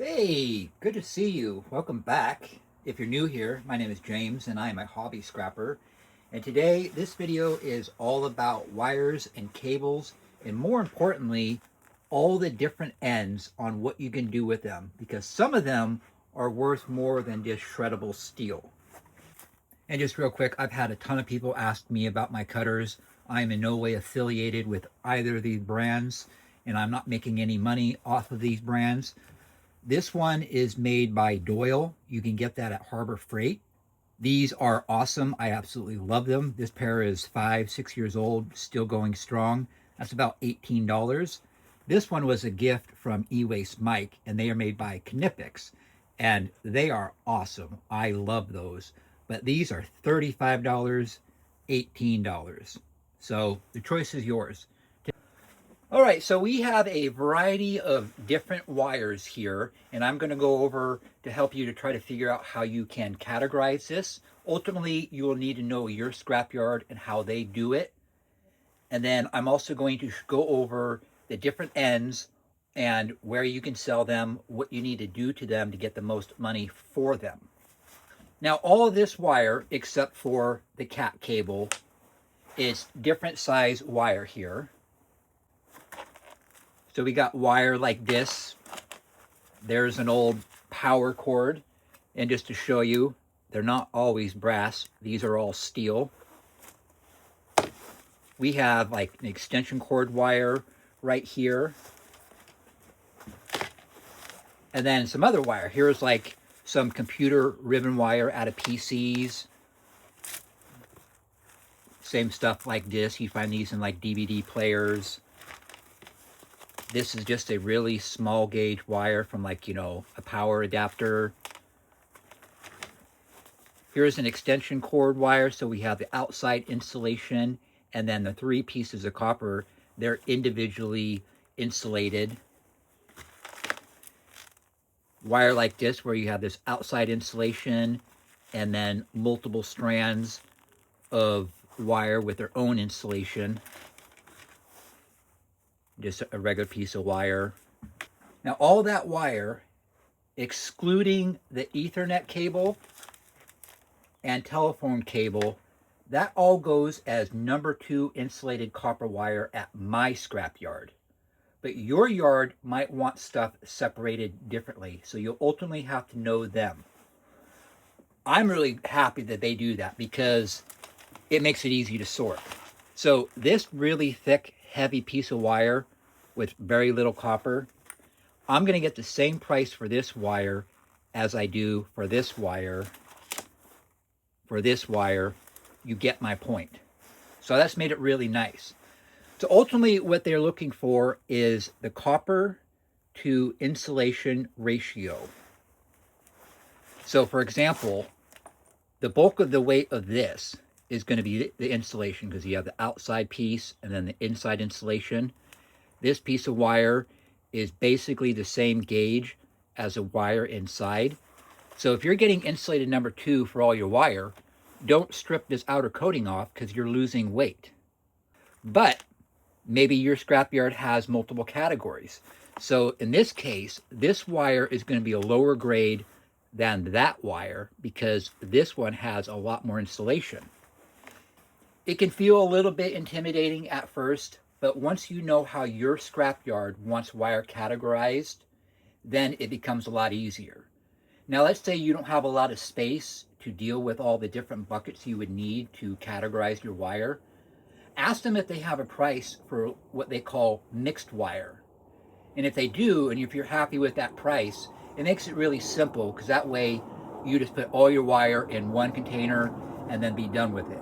Hey, good to see you. Welcome back. If you're new here, my name is James and I am a hobby scrapper. And today, this video is all about wires and cables, and more importantly, all the different ends on what you can do with them, because some of them are worth more than just shreddable steel. And just real quick, I've had a ton of people ask me about my cutters. I'm in no way affiliated with either of these brands, and I'm not making any money off of these brands. This one is made by Doyle. You can get that at Harbor Freight. These are awesome. I absolutely love them. This pair is 5, 6 years old, still going strong. That's about $18. This one was a gift from E-Waste Mike, and they are made by Knipex, and they are awesome. I love those. But these are $35, $18. So the choice is yours. All right, so we have a variety of different wires here, and I'm going to go over to help you to try to figure out how you can categorize this. Ultimately, you will need to know your scrapyard and how they do it. And then I'm also going to go over the different ends and where you can sell them, what you need to do to them to get the most money for them. Now, all of this wire, except for the cat cable, is different size wire here. So we got wire like this. There's an old power cord. And just to show you, they're not always brass. These are all steel. We have like an extension cord wire right here. And then some other wire. Here's like some computer ribbon wire out of PCs. Same stuff like this. You find these in like DVD players. This is just a really small gauge wire from like, a power adapter. Here's an extension cord wire. So we have the outside insulation and then the 3 pieces of copper. They're individually insulated. Wire like this where you have this outside insulation and then multiple strands of wire with their own insulation. Just a regular piece of wire. Now all that wire, excluding the Ethernet cable and telephone cable, that all goes as number 2 insulated copper wire at my scrapyard. But your yard might want stuff separated differently, so you'll ultimately have to know them. I'm really happy that they do that because it makes it easy to sort. So this really thick, heavy piece of wire with very little copper, I'm going to get the same price for this wire as I do for this wire. For this wire, you get my point. So that's made it really nice. So ultimately what they're looking for is the copper to insulation ratio. So for example, the bulk of the weight of this is going to be the insulation because you have the outside piece and then the inside insulation. This piece of wire is basically the same gauge as a wire inside. So if you're getting insulated number 2 for all your wire, don't strip this outer coating off because you're losing weight. But maybe your scrapyard has multiple categories. So in this case, this wire is going to be a lower grade than that wire because this one has a lot more insulation. It can feel a little bit intimidating at first, but once you know how your scrapyard wants wire categorized, then it becomes a lot easier. Now let's say you don't have a lot of space to deal with all the different buckets you would need to categorize your wire. Ask them if they have a price for what they call mixed wire. And if they do, and if you're happy with that price, it makes it really simple because that way you just put all your wire in one container and then be done with it.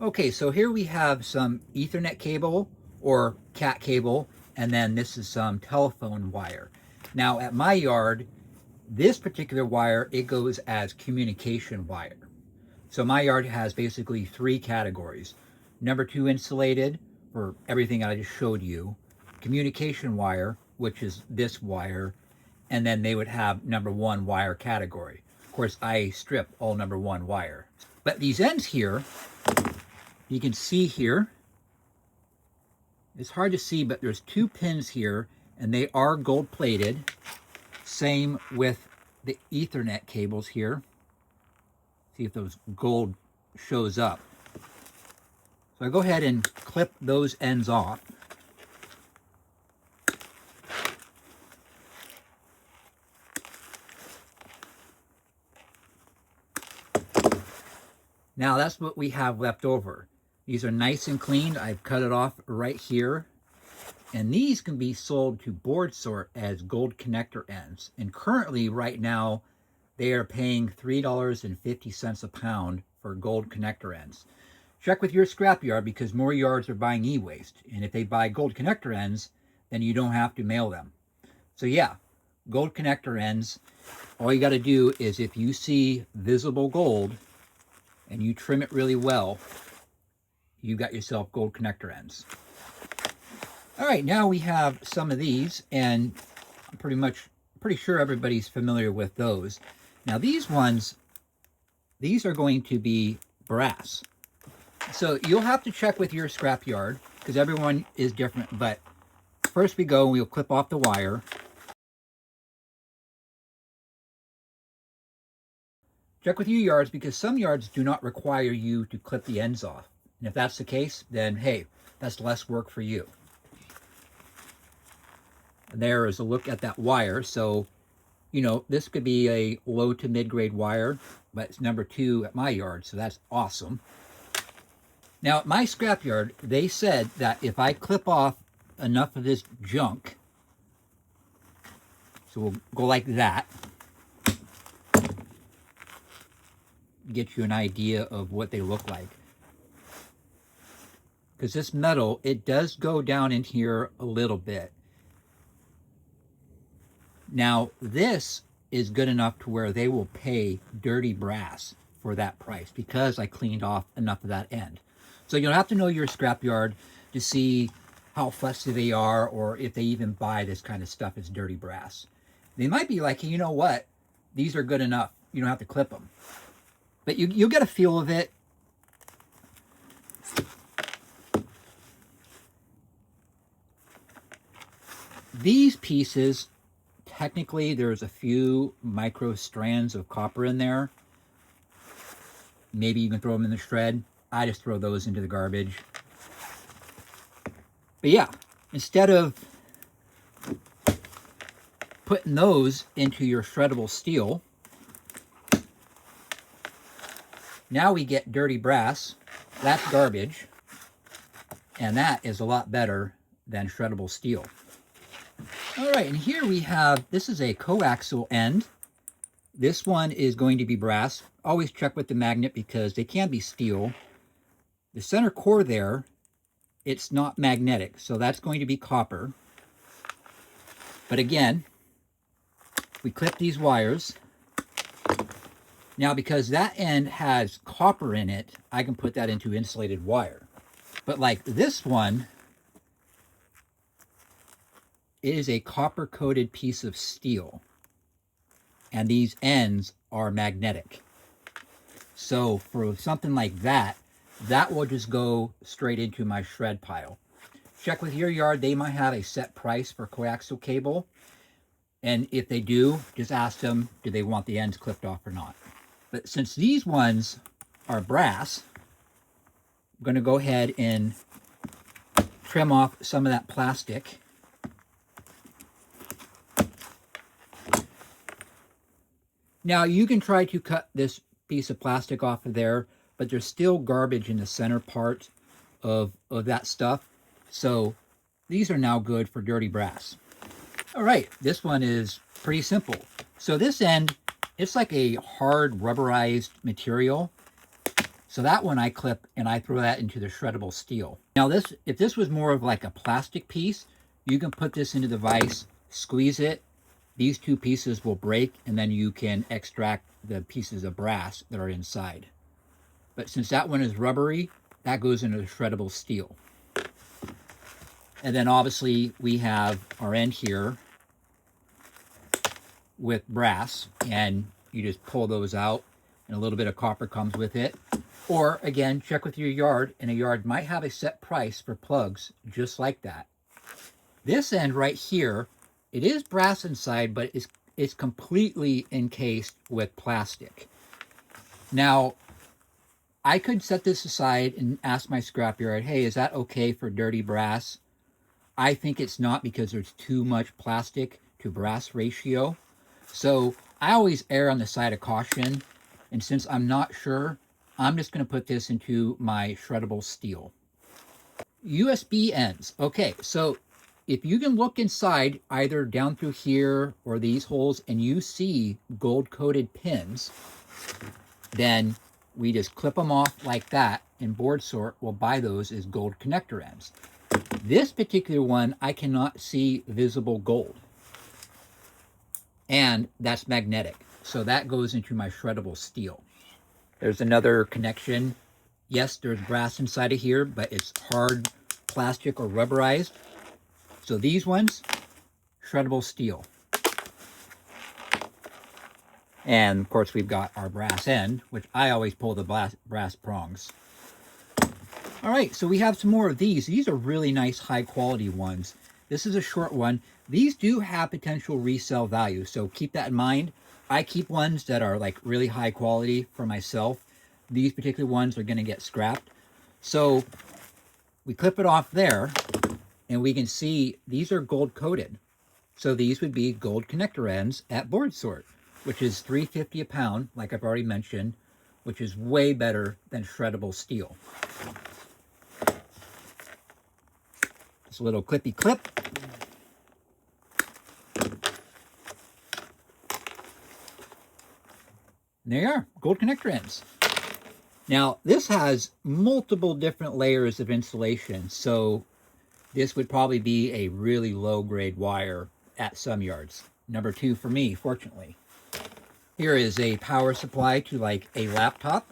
Okay, so here we have some Ethernet cable or cat cable, and then this is some telephone wire. Now at my yard, this particular wire, it goes as communication wire. So my yard has basically 3 categories. Number 2 insulated for everything I just showed you, communication wire, which is this wire, and then they would have number 1 wire category. Of course, I strip all number 1 wire. But these ends here, you can see here, it's hard to see, but there's 2 pins here, and they are gold plated. Same with the Ethernet cables here. See if those gold shows up. So I go ahead and clip those ends off. Now that's what we have left over. These are nice and clean. I've cut it off right here. And these can be sold to Board Sort as gold connector ends. And currently, right now, they are paying $3.50 a pound for gold connector ends. Check with your scrapyard because more yards are buying e-waste. And if they buy gold connector ends, then you don't have to mail them. So yeah, gold connector ends. All you got to do is if you see visible gold and you trim it really well, you got yourself gold connector ends. All right, now we have some of these, and I'm pretty sure everybody's familiar with those. Now these ones, these are going to be brass. So you'll have to check with your scrapyard because everyone is different. But first we go and we'll clip off the wire. Check with your yards because some yards do not require you to clip the ends off. And if that's the case, then hey, that's less work for you. There is a look at that wire. So, you know, this could be a low to mid-grade wire, but it's number 2 at my yard, so that's awesome. Now, at my scrapyard, they said that if I clip off enough of this junk, so we'll go like that, get you an idea of what they look like. Because this metal, it does go down in here a little bit. Now, this is good enough to where they will pay dirty brass for that price because I cleaned off enough of that end. So you'll have to know your scrapyard to see how fussy they are or if they even buy this kind of stuff as dirty brass. They might be like, you know what, these are good enough. You don't have to clip them. But you'll get a feel of it. These pieces, technically, there's a few micro strands of copper in there. Maybe you can throw them in the shred. I just throw those into the garbage. But yeah, instead of putting those into your shreddable steel, now we get dirty brass. That's garbage. And that is a lot better than shreddable steel. All right, and here we have, this is a coaxial end. This one is going to be brass. Always check with the magnet because they can be steel. The center core there, it's not magnetic, so that's going to be copper. But again, we clip these wires. Now, because that end has copper in it, I can put that into insulated wire. But like this one, it is a copper-coated piece of steel, and these ends are magnetic. So for something like that, that will just go straight into my shred pile. Check with your yard. They might have a set price for coaxial cable. And if they do, just ask them, do they want the ends clipped off or not? But since these ones are brass, I'm going to go ahead and trim off some of that plastic. Now, you can try to cut this piece of plastic off of there, but there's still garbage in the center part of that stuff. So these are now good for dirty brass. All right, this one is pretty simple. So this end, it's like a hard rubberized material. So that one I clip and I throw that into the shreddable steel. Now this, if this was more of like a plastic piece, you can put this into the vise, squeeze it. These two pieces will break and then you can extract the pieces of brass that are inside. But since that one is rubbery, that goes into the shreddable steel. And then obviously we have our end here with brass, and you just pull those out and a little bit of copper comes with it. Or again, check with your yard, and a yard might have a set price for plugs just like that. This end right here, it is brass inside, but it's completely encased with plastic. Now, I could set this aside and ask my scrapyard, hey, is that okay for dirty brass? I think it's not, because there's too much plastic to brass ratio. So I always err on the side of caution. And since I'm not sure, I'm just going to put this into my shreddable steel. USB ends. Okay, so if you can look inside, either down through here or these holes, and you see gold-coated pins, then we just clip them off like that, and Board Sort will buy those as gold connector ends. This particular one, I cannot see visible gold. And that's magnetic. So that goes into my shreddable steel. There's another connection. Yes, there's brass inside of here, but it's hard plastic or rubberized. So these ones, shreddable steel. And of course we've got our brass end, which I always pull the brass prongs. All right, so we have some more of these. These are really nice, high quality ones. This is a short one. These do have potential resale value, so keep that in mind. I keep ones that are like really high quality for myself. These particular ones are gonna get scrapped. So we clip it off there, and we can see these are gold coated. So these would be gold connector ends at Board Sort, which is $3.50 a pound, like I've already mentioned, which is way better than shreddable steel. Just a little clippy clip. And there you are, gold connector ends. Now, this has multiple different layers of insulation, so this would probably be a really low-grade wire at some yards. Number 2 for me, fortunately. Here is a power supply to like a laptop.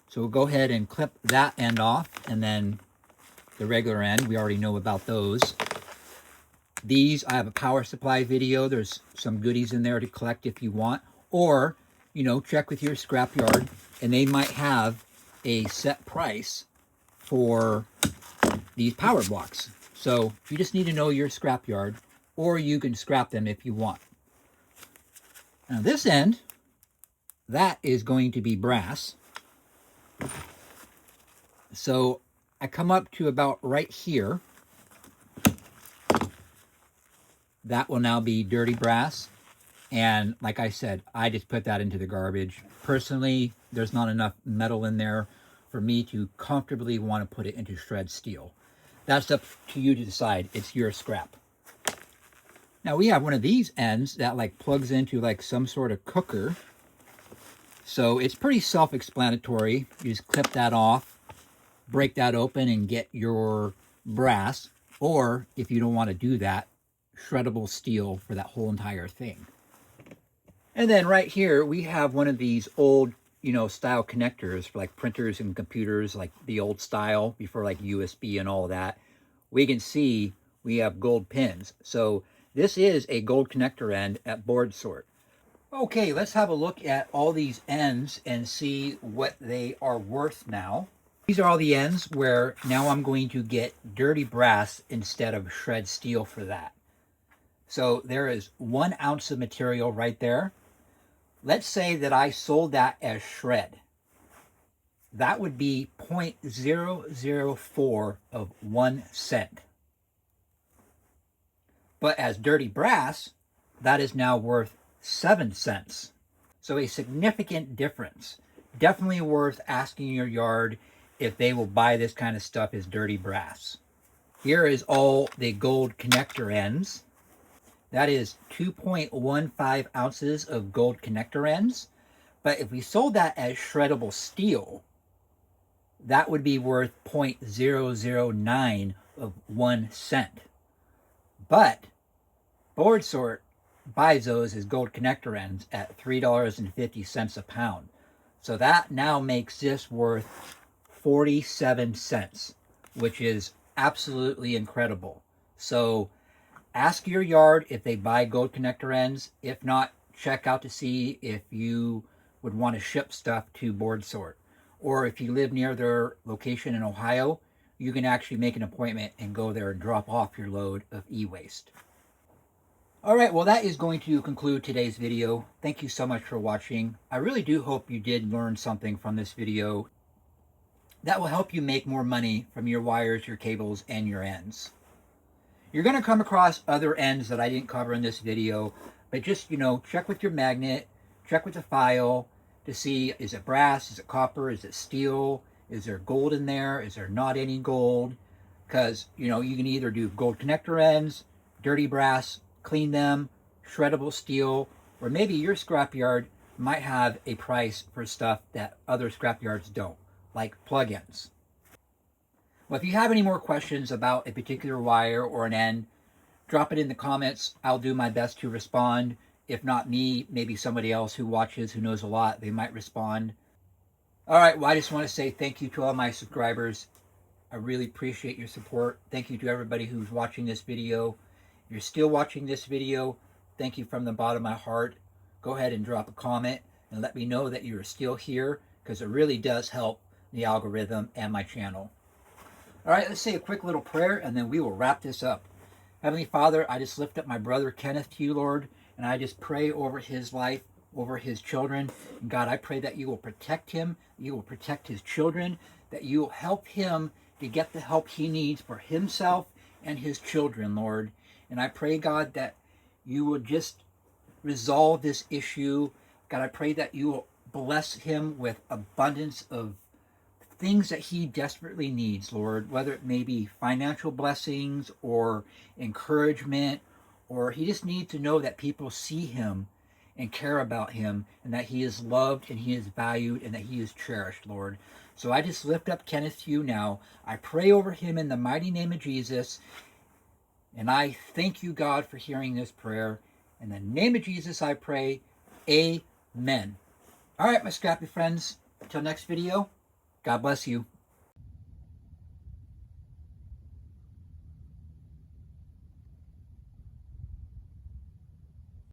So we'll go ahead and clip that end off, and then the regular end, we already know about those. These, I have a power supply video. There's some goodies in there to collect if you want. Or, you know, check with your scrapyard, and they might have a set price for these power blocks. So you just need to know your scrapyard, or you can scrap them if you want. Now this end, that is going to be brass. So I come up to about right here. That will now be dirty brass. And like I said, I just put that into the garbage. Personally, there's not enough metal in there for me to comfortably want to put it into shred steel. That's up to you to decide. It's your scrap. Now we have one of these ends that like plugs into like some sort of cooker. So it's pretty self-explanatory. You just clip that off, break that open, and get your brass. Or if you don't want to do that, shreddable steel for that whole entire thing. And then right here, we have one of these old, you know, style connectors for like printers and computers, like the old style before like USB and all that. We can see we have gold pins. So this is a gold connector end at Board Sort. Okay, let's have a look at all these ends and see what they are worth now. These are all the ends where now I'm going to get dirty brass instead of shred steel for that. So there is 1 ounce of material right there. Let's say that I sold that as shred. That would be 0.004 of 1 cent. But as dirty brass, that is now worth 7 cents. So a significant difference. Definitely worth asking your yard if they will buy this kind of stuff as dirty brass. Here is all the gold connector ends. That is 2.15 ounces of gold connector ends. But if we sold that as shreddable steel, that would be worth 0.009 of 1 cent. But Board Sort buys those as gold connector ends at $3.50 a pound. So that now makes this worth 47 cents, which is absolutely incredible. So ask your yard if they buy gold connector ends. If not, check out to see if you would want to ship stuff to Board Sort. Or if you live near their location in Ohio, you can actually make an appointment and go there and drop off your load of e-waste. All right, well, that is going to conclude today's video. Thank you so much for watching. I really do hope you did learn something from this video that will help you make more money from your wires, your cables, and your ends. You're going to come across other ends that I didn't cover in this video, but just, check with your magnet, check with the file to see, is it brass, is it copper, is it steel, is there gold in there, is there not any gold? Because, you can either do gold connector ends, dirty brass, clean them, shreddable steel, or maybe your scrapyard might have a price for stuff that other scrapyards don't, like plug-ins. Well, if you have any more questions about a particular wire or an end, drop it in the comments. I'll do my best to respond. If not me, maybe somebody else who watches, who knows a lot, they might respond. All right, well, I just want to say thank you to all my subscribers. I really appreciate your support. Thank you to everybody who's watching this video. If you're still watching this video, thank you from the bottom of my heart. Go ahead and drop a comment and let me know that you're still here, because it really does help the algorithm and my channel. All right, let's say a quick little prayer, and then we will wrap this up. Heavenly Father, I just lift up my brother Kenneth to you, Lord, and I just pray over his life, over his children. And God, I pray that you will protect him, you will protect his children, that you will help him to get the help he needs for himself and his children, Lord. And I pray, God, that you will just resolve this issue. God, I pray that you will bless him with abundance of things that he desperately needs, Lord, whether it may be financial blessings or encouragement, or he just needs to know that people see him and care about him, and that he is loved and he is valued and that he is cherished, Lord. So I just lift up Kenneth to you now. I pray over him in the mighty name of Jesus, and I thank you, God, for hearing this prayer. In the name of Jesus, I pray. Amen. All right, my scrappy friends, until next video, God bless you.